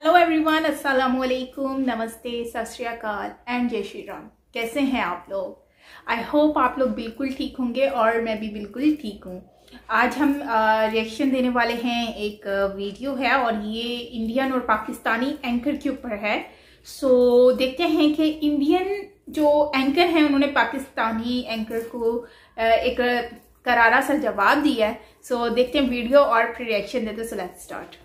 Hello everyone, अस्सलाम वालेकुम, नमस्ते, सत श्री अकाल एंड जय श्री राम। कैसे हैं आप लोग? आई होप आप लोग बिल्कुल ठीक होंगे और मैं भी बिल्कुल ठीक हूँ। आज हम रिएक्शन देने वाले हैं। एक वीडियो है और ये इंडियन और पाकिस्तानी एंकर के ऊपर है। सो देखते हैं कि इंडियन जो एंकर हैं उन्होंने पाकिस्तानी एंकर को एक करारा सा जवाब दिया है। सो देखते हैं वीडियो और फिर रिएक्शन देते। So let's start.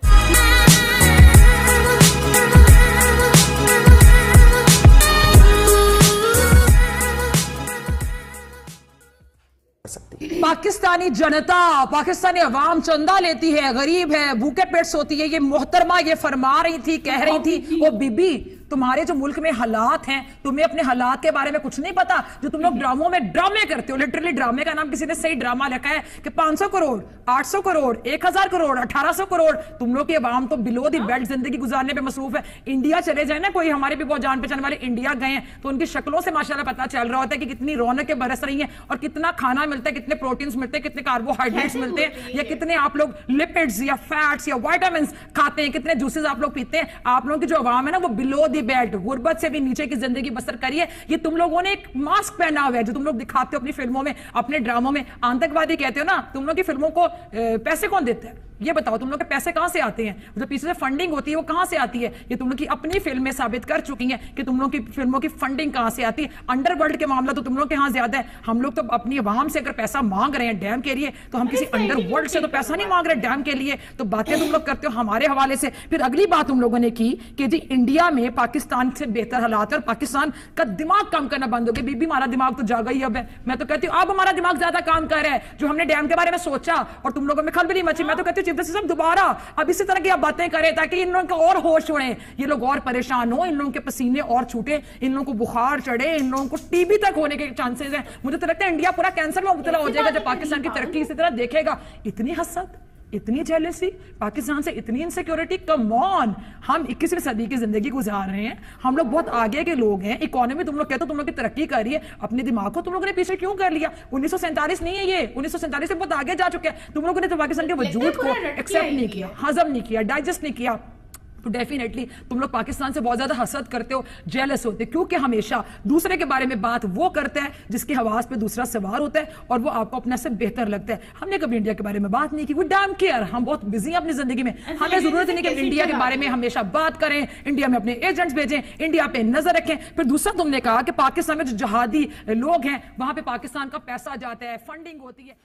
पाकिस्तानी जनता, पाकिस्तानी अवाम चंदा लेती है, गरीब है, भूखे पेट सोती है। ये मोहतरमा ये फरमा रही थी, कह रही थी, वो बीबी तुम्हारे जो मुल्क में हालात हैं, तुम्हें अपने हालात के बारे में कुछ नहीं पता। जो तुम लोग ड्रामों में ड्रामे करते हो, लिटरली ड्रामे का नाम किसी ने सही ड्रामा लिखा है कि 500 करोड़, 800 करोड़, 1000 करोड़, 1800 करोड़। तुम लोग की आवाम तो बिलो दी बेल्ट जिंदगी गुजारने पे मसरूफ है। इंडिया चले जाए ना, कोई हमारे भी बहुत जान पहचान वाले इंडिया गए हैं तो उनकी शक्लों से माशाल्लाह पता चल रहा होता है कि कितनी रौनकें बरस रही हैं और कितना खाना मिलता है, कितने प्रोटीन्स मिलते हैं, कितने कार्बोहाइड्रेट्स मिलते हैं, या कितने आप लोग लिपिड्स या फैट्स या विटामिन्स खाते हैं, कितने जूसेस आप लोग पीते हैं। आप लोगों की जो आवाम है ना वो बिलो दी बेल्ट, गुर्बत से भी नीचे की जिंदगी बसर करिए। ये तुम लोगों ने एक मास्क पहना हुआ है जो तुम लोग दिखाते हो अपनी फिल्मों में, अपने ड्रामों में। आतंकवादी कहते हो ना, तुम लोग की फिल्मों को पैसे कौन देते हैं ये बताओ? तुम लोग के पैसे कहां से आते हैं? जो पीछे से फंडिंग होती है वो कहां से आती है? ये तुम लोग की अपनी फिल्में साबित कर चुकी हैं कि तुम लोग की फिल्मों की फंडिंग कहां से आती है। अंडरवर्ल्ड के मामला तो तुम लोग के यहां ज्यादा है। हम लोग तो अपनी आवाम से अगर पैसा मांग रहे हैं डैम के लिए तो हम किसी अंडरवर्ल्ड से तो पैसा नहीं मांग रहे डैम के लिए। तो बातें तुम लोग करते हो हमारे हवाले से। फिर अगली बात तुम लोगों ने की कि जी इंडिया में पाकिस्तान से बेहतर हालात है और पाकिस्तान का दिमाग काम करना बंद हो गया। बीबी हमारा दिमाग तो जागा ही अब है। मैं तो कहती हूँ अब हमारा दिमाग ज्यादा काम कर रहा है। जो हमने डैम के बारे में सोचा और तुम लोगों में खलबली मची, मैं तो कहती हूँ चीफ जस्टिस साहब दोबारा अब इसी तरह की आप बातें करें ताकि इन लोगों को और होश उड़े, ये लोग और परेशान हो, इन लोगों के पसीने और छूटे, इन लोगों को बुखार चढ़े, इन लोगों को टीबी तक होने के चांसेस हैं। मुझे तो लगता है इंडिया पूरा कैंसर में मुब्तला हो जाएगा जब पाकिस्तान की तरक्की इसी तरह देखेगा। इतनी हसद, इतनी जेलसी, पाकिस्तान से इतनी इनसिक्योरिटी। कम ऑन, हम 21वीं सदी की जिंदगी गुजार रहे हैं, हम लोग बहुत आगे के लोग हैं। इकोनॉमी तुम लोग कहते हो तुम लोग की तरक्की कर रही है, अपने दिमाग को तुम लोगों ने पीछे क्यों कर लिया? 1947 नहीं है ये, 1947 से बहुत आगे जा चुके हैं। तुम लोगों ने तो पाकिस्तान के वजूद को एक्सेप्ट नहीं किया, हजम नहीं किया, डाइजेस्ट नहीं किया। तो डेफिनेटली तुम लोग पाकिस्तान से बहुत ज्यादा हसद करते हो, जेलस होते हो, क्योंकि हमेशा दूसरे के बारे में बात वो करते हैं जिसके हवास पे दूसरा सवार होता है और वो आपको अपने से बेहतर लगता है। हमने कभी इंडिया के बारे में बात नहीं की। वो डैम केयर, हम बहुत बिजी हैं अपनी जिंदगी में, हमें जरूरत नहीं कि इंडिया के बारे में हमेशा बात करें, इंडिया में अपने एजेंट्स भेजें, इंडिया पे नजर रखें। फिर दूसरा तुमने कहा कि पाकिस्तान में जो जहादी लोग हैं वहां पे पाकिस्तान का पैसा जाता है, फंडिंग होती है।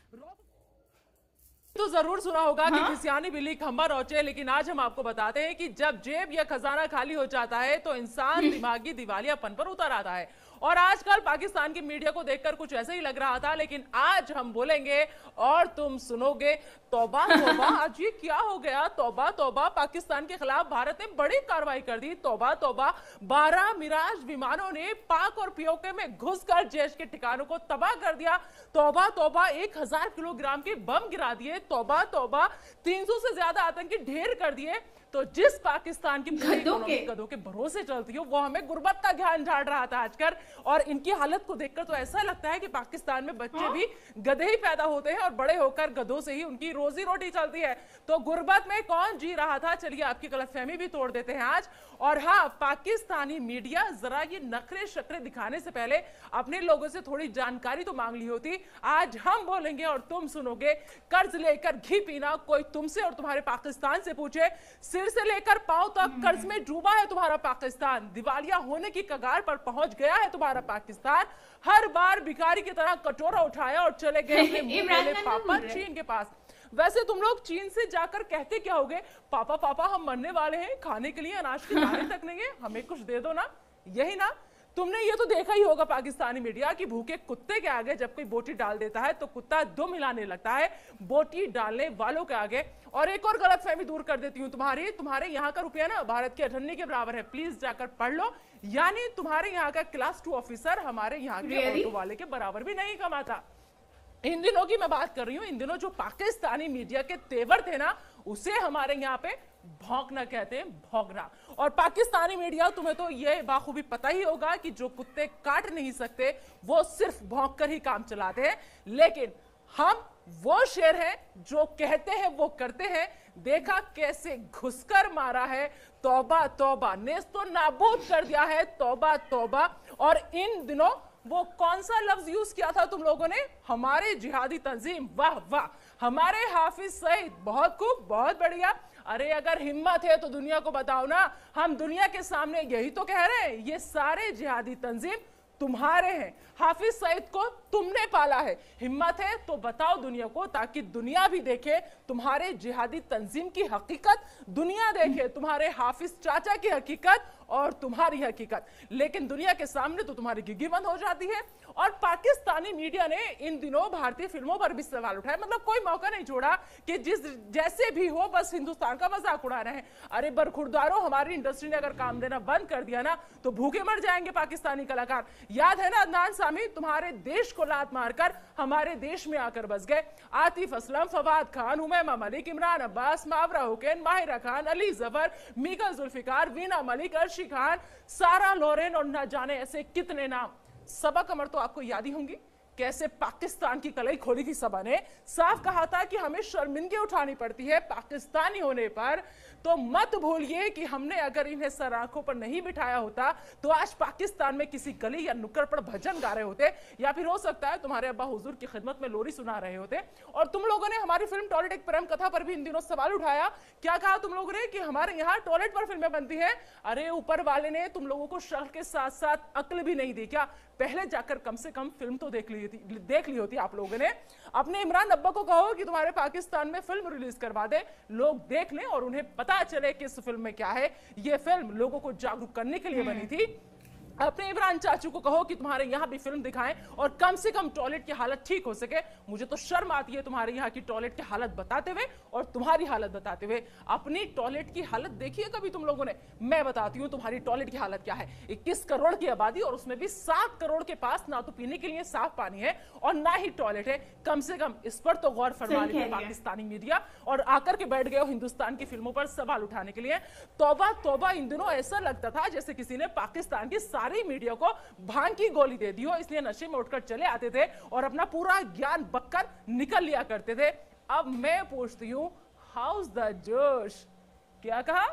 तो जरूर सुना होगा कि किसियानी बिल्ली खंबा नोचे, लेकिन आज हम आपको बताते हैं कि जब जेब या खजाना खाली हो जाता है तो इंसान दिमागी दिवालियापन पर उतर आता है। और आजकल पाकिस्तान की मीडिया को देखकर कुछ ऐसे ही लग रहा था, लेकिन आज हम बोलेंगे और तुम सुनोगे। तौबा तौबा, आज ये क्या हो गया? तौबा तौबा, पाकिस्तान के खिलाफ भारत ने बड़ी कार्रवाई कर दी। तौबा तौबा, 12 मिराज विमानों ने पाक और पीओके में घुसकर जैश के ठिकानों को तबाह कर दिया। तौबा तौबा, 1000 किलोग्राम के बम गिरा दिए। तौबा तौबा, 300 से ज्यादा आतंकी ढेर कर दिए। तो जिस पाकिस्तान की गधों के भरोसे चलती हो वो हमें गुर्बत का ज्ञान झाड़ रहा था आजकल। और इनकी हालत को देखकर तो ऐसा लगता है कि पाकिस्तान में बच्चे भी गधे ही पैदा होते हैं और बड़े होकर गधों से ही उनकी रोजी रोटी चलती है। तो गुर्बत में कौन जी रहा था, चलिए आपकी गलतफहमी भी तोड़ देते हैं आज। और हाँ, पाकिस्तानी मीडिया जरा ये नखरे शक्रे दिखाने से पहले अपने लोगों से थोड़ी जानकारी तो मांग ली होती। आज हम बोलेंगे और तुम सुनोगे। कर्ज लेकर घी पीना, कोई तुमसे और तुम्हारे पाकिस्तान से पूछे। सिर से लेकर पांव तक कर्ज में डूबा है तुम्हारा पाकिस्तान, दिवालिया होने की कगार पर पहुंच गया है तुम्हारा पाकिस्तान। हर बार भिखारी की तरह कटोरा उठाया और चले गए अपने मुंह वाले पापा चीन के पास। वैसे तुम लोग चीन से जाकर कहते क्या होगे? पापा पापा हम मरने वाले हैं, खाने के लिए अनाज के दाने तक नहीं है, हमें कुछ दे दो ना। यही ना, तुमने ये तो देखा ही होगा पाकिस्तानी मीडिया की भूखे कुत्ते के आगे जब कोई बोटी डाल देता है तो कुत्ता दुम हिलाने लगता है बोटी डालने वालों के आगे। और एक और गलतफहमी दूर कर देती हूँ तुम्हारे यहाँ का रुपया ना भारत के अठन्नी के बराबर है, प्लीज जाकर पढ़ लो। यानी तुम्हारे यहाँ का क्लास 2 ऑफिसर हमारे यहाँ के ऑटो वाले के बराबर भी नहीं कमाता। इन दिनों की मैं बात कर रही हूँ, इन दिनों जो पाकिस्तानी मीडिया के तेवर थे ना, उसे हमारे यहाँ पे भौंकना कहते हैं, भौंकना। और पाकिस्तानी मीडिया, तुम्हें तो ये बाखूबी पता ही होगा कि जो कुत्ते काट नहीं सकते वो सिर्फ भौंक कर ही काम चलाते हैं। लेकिन हम वो शेर हैं जो कहते हैं वो करते हैं। देखा कैसे घुसकर मारा है, तौबा तौबा, नेस्तो नाबूद कर दिया है, तौबा तौबा। और इन दिनों वो कौन सा लफ्ज यूज किया था तुम लोगों ने? हमारे जिहादी तंजीम, वाह वाह, हमारे हाफिज सईद, बहुत खूब, बहुत बढ़िया। अरे अगर हिम्मत है तो दुनिया को बताओ ना, हम दुनिया के सामने यही तो कह रहे हैं, ये सारे जिहादी तंजीम तुम्हारे हैं, हाफिज सईद को तुमने पाला है। हिम्मत है तो बताओ दुनिया को, ताकि दुनिया भी देखे तुम्हारे जिहादी तंजीम की हकीकत, दुनिया देखे तुम्हारे हाफिज चाचा की हकीकत और तुम्हारी हकीकत। लेकिन दुनिया के सामने तो तुम्हारी गिग्गी बंद हो जाती है। और पाकिस्तानी मीडिया ने इन दिनों भारतीय फिल्मों पर भी सवाल उठाए, मतलब कोई मौका नहीं छोड़ा कि जिस जैसे भी हो बस हिंदुस्तान का मजाक उड़ा रहे हैं। अरे बरखुरदारों, हमारी इंडस्ट्री ने अगर काम देना बंद कर दिया ना तो भूखे मर जाएंगे पाकिस्तानी कलाकार। याद है ना अदनान सामी, तुम्हारे देश को लात मारकर हमारे देश में आकर बस गए। आतिफ असलम, फवाद खान, हुमैमा मलिक, इमरान अब्बास, मावरा हुसैन, माहिरा खान, अली जफर, मीका जुल्फिकार, वीना मलिक, अर्शी खान, सारा लोरेन और न जाने ऐसे कितने नाम। सबा कमर तो आपको याद ही होंगी, कैसे पाकिस्तान की कलई खोली थी सबा ने, साफ कहा था कि हमें शर्मिंदगी उठानी पड़ती है पाकिस्तानी होने पर। तो मत भूलिए कि हमने अगर इन्हें सर आंखों पर नहीं बिठाया होता तो आज पाकिस्तान में किसी गली या नुक्कड़ पर भजन गा रहे होते, या फिर हो सकता है तुम्हारे अब्बा हुजूर की खिदमत में लोरी सुना रहे होते। और तुम लोगों ने हमारी फिल्म टॉयलेट एक प्रेम कथा पर भी इन दिनों सवाल उठाया। क्या कहा तुम लोगों ने? कि हमारे यहाँ टॉयलेट पर फिल्में बनती है। अरे ऊपर वाले ने तुम लोगों को शक्ल के साथ साथ अक्ल भी नहीं दी क्या? पहले जाकर कम से कम फिल्म तो देख ली होती आप लोगों ने। अपने इमरान अब्बा को कहो कि तुम्हारे पाकिस्तान में फिल्म रिलीज करवा दे, लोग देख लें और उन्हें पता चले कि इस फिल्म में क्या है। ये फिल्म लोगों को जागरूक करने के लिए बनी थी। अपने इमरान चाचू को कहो कि तुम्हारे यहाँ भी फिल्म दिखाएं और कम से कम टॉयलेट की हालत ठीक हो सके। मुझे तो शर्म आती है तुम्हारे यहाँ की टॉयलेट की हालत बताते हुए और तुम्हारी हालत बताते हुए। अपनी टॉयलेट की हालत देखी है कभी तुम लोगों ने? मैं बताती हूँ तुम्हारी टॉयलेट की हालत क्या है। 21 करोड़ की आबादी और उसमें भी 7 करोड़ के पास ना तो पीने के लिए साफ पानी है और ना ही टॉयलेट है। कम से कम इस पर तो गौर फरमा लीजिए पाकिस्तानी मीडिया, और आकर के बैठ गए हो हिंदुस्तान की फिल्मों पर सवाल उठाने के लिए। तौबा तौबा, इन दिनों ऐसा लगता था जैसे किसी ने पाकिस्तान की सारी मीडिया को भांग की गोली दे दी हो, इसलिए नशे में उठकर चले आते थे और अपना पूरा ज्ञान बककर निकल लिया करते थे। अब मैं पूछती हूं, हाउस द जोश? क्या कहा?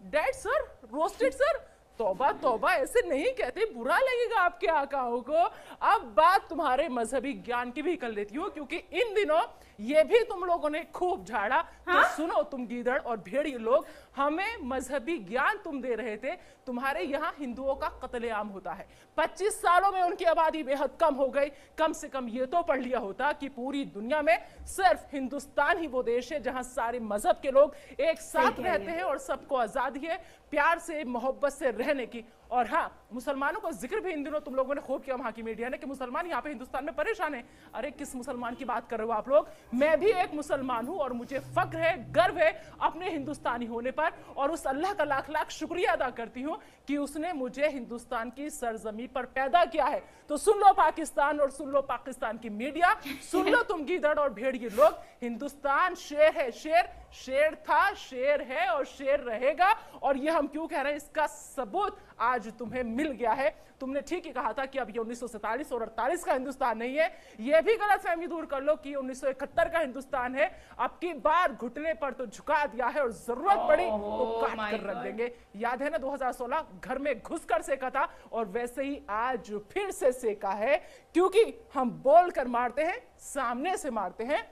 Dead sir, roasted sir? तौबा तौबा, ऐसे नहीं कहते, बुरा लगेगा आपके आकाओं को। अब बात तुम्हारे मजहबी ज्ञान की भी कर लेती हूँ, क्योंकि इन दिनों ये भी तुम लोगों ने खूब झाड़ा। हाँ? तो सुनो तुम गीदड़ और भेड़िए लोग, हमें मजहबी ज्ञान तुम दे रहे थे। तुम्हारे यहाँ हिंदुओं का कत्लेआम होता है, 25 सालों में उनकी आबादी बेहद कम हो गई। कम से कम ये तो पढ़ लिया होता कि पूरी दुनिया में सिर्फ हिंदुस्तान ही वो देश है जहां सारे मजहब के लोग एक साथ रहते हैं और सबको आजादी है प्यार से मोहब्बत से रहने की। और हाँ, मुसलमानों का जिक्र भी इन दिनों तुम लोगों ने खूब किया वहां की मीडिया ने कि मुसलमान यहाँ पे हिंदुस्तान में परेशान है। अरे किस मुसलमान की बात कर रहे हो आप लोग? मैं भी एक मुसलमान हूं और मुझे फक्र है, गर्व है अपने हिंदुस्तानी होने पर, और उस अल्लाह का लाख लाख शुक्रिया अदा करती हूँ कि उसने मुझे हिंदुस्तान की सरजमी पर पैदा किया है। तो सुन लो पाकिस्तान और सुन लो पाकिस्तान की मीडिया, सुन लो तुम गीदड़ और भेड़िए लोग, हिंदुस्तान शेर है, शेर, शेर था, शेर है और शेर रहेगा। और ये हम क्यों कह रहे हैं, इसका सबूत आज तुम्हें मिल गया है। तुमने ठीक ही कहा था कि अब ये 1947 और 48 का हिंदुस्तान नहीं है। ये भी गलतफहमी दूर कर लो कि 1971 का हिंदुस्तान है। अब की बार घुटने पर तो झुका दिया है और जरूरत पड़ी तो काट कर रख देंगे। याद है ना 2016 घर में घुसकर सेका था, और वैसे ही आज फिर से सेका है, क्योंकि हम बोल कर मारते हैं, सामने से मारते हैं।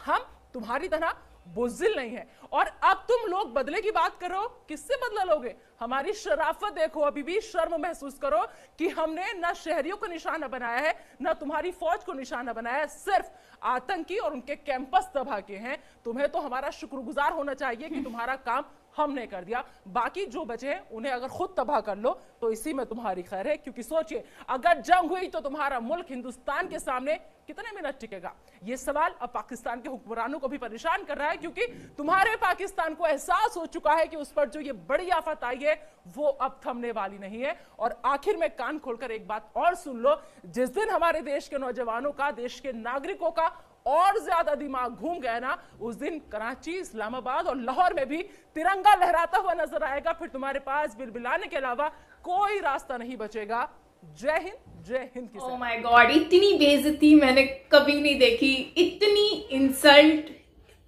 हम तुम्हारी तरह बुज़िल नहीं है। और अब तुम लोग बदले की बात करो, किससे बदला लोगे? हमारी शराफत देखो, अभी भी शर्म महसूस करो कि हमने ना शहरियों को निशाना बनाया है, ना तुम्हारी फौज को निशाना बनाया है, सिर्फ आतंकी और उनके कैंपस तबाह किए हैं। तुम्हें तो हमारा शुक्रगुजार होना चाहिए कि तुम्हारा काम हमने कर दिया। बाकी जो बचे हैं उन्हें अगर खुद तबाह कर लो तो इसी में तुम्हारी खैर है, क्योंकि सोचिए अगर जंग हुई तो तुम्हारा मुल्क हिंदुस्तान के सामने कितने मिनट टिकेगा? ये सवाल अब पाकिस्तान के हुक्मरानों को भी परेशान कर रहा है, क्योंकि तुम्हारे पाकिस्तान को एहसास हो चुका है कि उस पर जो ये बड़ी आफत आई है वो अब थमने वाली नहीं है। और आखिर में कान खोलकर एक बात और सुन लो, जिस दिन हमारे देश के नौजवानों का, देश के नागरिकों का और ज्यादा दिमाग घूम गया ना, उस दिन कराची, इस्लामाबाद और लाहौर में भी तिरंगा लहराता हुआ नजर आएगा। फिर तुम्हारे पास बिलबिलाने के अलावा कोई रास्ता नहीं बचेगा जय हिंद की। ओह माय गॉड, इतनी बेइज्जती मैंने कभी नहीं देखी, इतनी इंसल्ट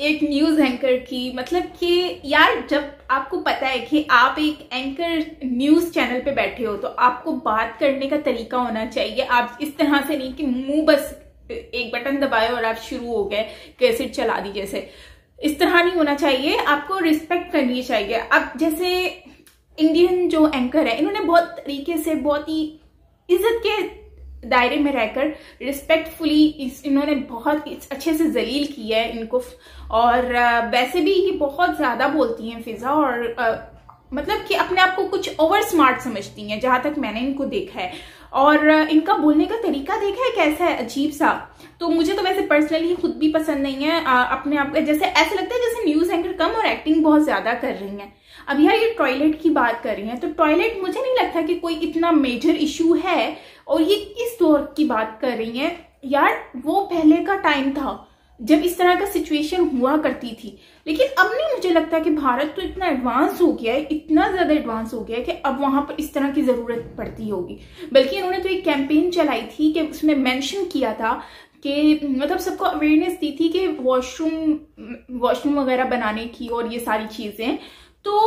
एक न्यूज एंकर की। मतलब कि यार, जब आपको पता है कि आप एक एंकर न्यूज चैनल पे बैठे हो तो आपको बात करने का तरीका होना चाहिए। आप इस तरह से नहीं कि मुंह बस एक बटन दबाए और आप शुरू हो गए कैसेट चला दी जैसे, इस तरह नहीं होना चाहिए। आपको रिस्पेक्ट करनी चाहिए। अब जैसे इंडियन जो एंकर है, इन्होंने बहुत तरीके से, बहुत ही इज्जत के दायरे में रहकर रिस्पेक्टफुली इन्होंने बहुत अच्छे से जलील किया है इनको। और वैसे भी ये बहुत ज्यादा बोलती हैं फिजा, और मतलब कि अपने आप को कुछ ओवर स्मार्ट समझती हैं, जहां तक मैंने इनको देखा है। और इनका बोलने का तरीका देखा है कैसा है, अजीब सा। तो मुझे तो वैसे पर्सनली खुद भी पसंद नहीं है। अपने आप को जैसे ऐसा लगता है जैसे न्यूज एंकर कम और एक्टिंग बहुत ज्यादा कर रही हैं। अब यार, ये टॉयलेट की बात कर रही हैं, तो टॉयलेट मुझे नहीं लगता कि कोई इतना मेजर इशू है। और ये किस दौर की बात कर रही हैं यार, वो पहले का टाइम था जब इस तरह का सिचुएशन हुआ करती थी। लेकिन अब नहीं मुझे लगता कि भारत तो इतना एडवांस हो गया है, इतना ज्यादा एडवांस हो गया है कि अब वहां पर इस तरह की जरूरत पड़ती होगी। बल्कि इन्होंने तो एक कैंपेन चलाई थी कि उसमें मेंशन किया था कि मतलब सबको अवेयरनेस दी थी कि वॉशरूम वगैरह बनाने की और ये सारी चीजें। तो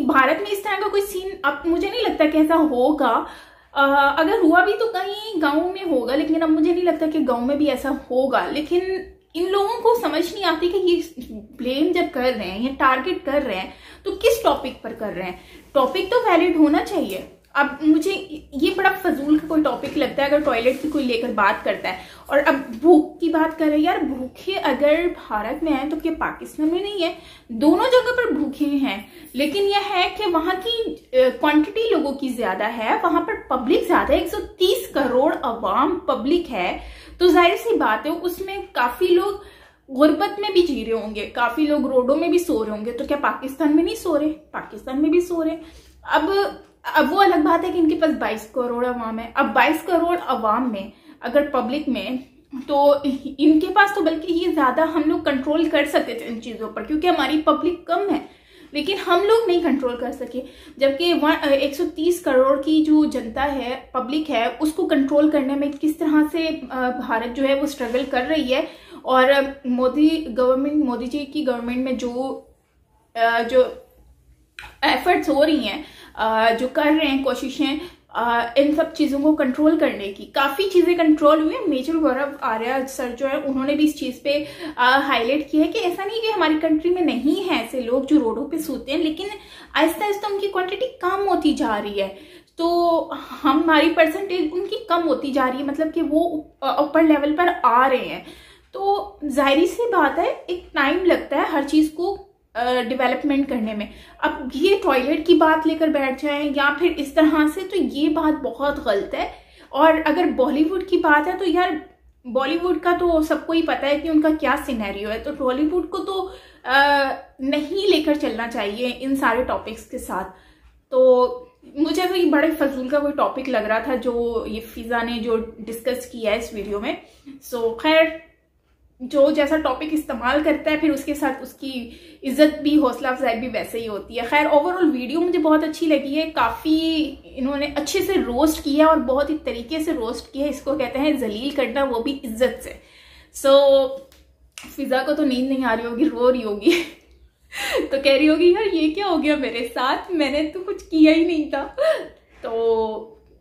भारत में इस तरह का कोई सीन अब मुझे नहीं लगता कि ऐसा होगा। अगर हुआ भी तो कहीं गांव में होगा, लेकिन अब मुझे नहीं लगता कि गांव में भी ऐसा होगा। लेकिन इन लोगों को समझ नहीं आती कि ये ब्लेम जब कर रहे हैं, ये टारगेट कर रहे हैं, तो किस टॉपिक पर कर रहे हैं। टॉपिक तो वैलिड होना चाहिए। अब मुझे ये बड़ा फजूल का कोई टॉपिक लगता है अगर टॉयलेट की कोई लेकर बात करता है। और अब भूख की बात कर रहे हैं यार, भूखे अगर भारत में है तो क्या पाकिस्तान में नहीं है? दोनों जगह पर भूखे हैं। लेकिन यह है कि वहां की क्वांटिटी लोगों की ज्यादा है, वहां पर पब्लिक ज्यादा है। 130 करोड़ अवाम पब्लिक है, तो जाहिर सी बात है उसमें काफी लोग गुर्बत में भी जी रहे होंगे, काफी लोग रोडों में भी सो रहे होंगे। तो क्या पाकिस्तान में नहीं सो रहे? पाकिस्तान में भी सो रहे। अब वो अलग बात है कि इनके पास 22 करोड़ अवाम है। अब 22 करोड़ अवाम में अगर पब्लिक में, तो इनके पास तो बल्कि ये ज्यादा हम लोग कंट्रोल कर सकते थे इन चीजों पर, क्योंकि हमारी पब्लिक कम है। लेकिन हम लोग नहीं कंट्रोल कर सके, जबकि 130 करोड़ की जो जनता है, पब्लिक है, उसको कंट्रोल करने में किस तरह से भारत जो है वो स्ट्रगल कर रही है। और मोदी जी की गवर्नमेंट में जो एफर्ट्स हो रही हैं, जो कर रहे हैं कोशिशें इन सब चीजों को कंट्रोल करने की, काफी चीजें कंट्रोल हुई है। मेजर गौरव आर्या सर जो है उन्होंने भी इस चीज पे हाईलाइट किया है कि ऐसा नहीं कि हमारी कंट्री में नहीं है ऐसे लोग जो रोडों पे सोते हैं, लेकिन आहिस्ता आहिस्ता उनकी क्वांटिटी कम होती जा रही है। तो हमारी परसेंटेज उनकी कम होती जा रही है, मतलब कि वो ऊपर लेवल पर आ रहे हैं। तो जाहिर सी बात है एक टाइम लगता है हर चीज को डेवलपमेंट करने में। अब ये टॉयलेट की बात लेकर बैठ जाएं या फिर इस तरह से, तो ये बात बहुत गलत है। और अगर बॉलीवुड की बात है तो यार, बॉलीवुड का तो सबको ही पता है कि उनका क्या सिनेरियो है। तो बॉलीवुड को तो नहीं लेकर चलना चाहिए इन सारे टॉपिक्स के साथ। तो मुझे तो ये बड़े फजूल का कोई टॉपिक लग रहा था जो ये फिजा ने जो डिस्कस किया है इस वीडियो में। सो खैर, जो जैसा टॉपिक इस्तेमाल करता है फिर उसके साथ उसकी इज्जत भी, हौसला अफजाई भी वैसे ही होती है। खैर, ओवरऑल वीडियो मुझे बहुत अच्छी लगी है। काफी इन्होंने अच्छे से रोस्ट किया और बहुत ही तरीके से रोस्ट किया। इसको कहते हैं जलील करना, वो भी इज्जत से। सो फिजा को तो नींद नहीं आ रही होगी, रो रही होगी तो कह रही होगी यार ये क्या हो गया मेरे साथ, मैंने तो कुछ किया ही नहीं था। तो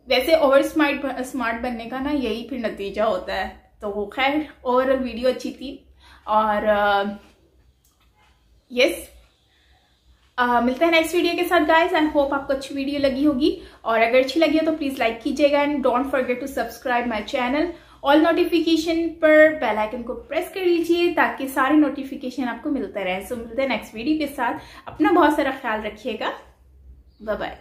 वैसे ओवर स्मार्ट बनने का ना यही फिर नतीजा होता है। तो खैर, ओवरऑल वीडियो अच्छी थी। और यस, मिलते हैं नेक्स्ट वीडियो के साथ गाइस। आई होप आपको अच्छी वीडियो लगी होगी, और अगर अच्छी लगी हो तो प्लीज लाइक कीजिएगा and don't forget to subscribe my channel. All notification पर बेल आइकन को प्रेस कर लीजिए ताकि सारे नोटिफिकेशन आपको मिलते रहे। सो मिलते हैं नेक्स्ट वीडियो के साथ। अपना बहुत सारा ख्याल रखिएगा। Bye bye.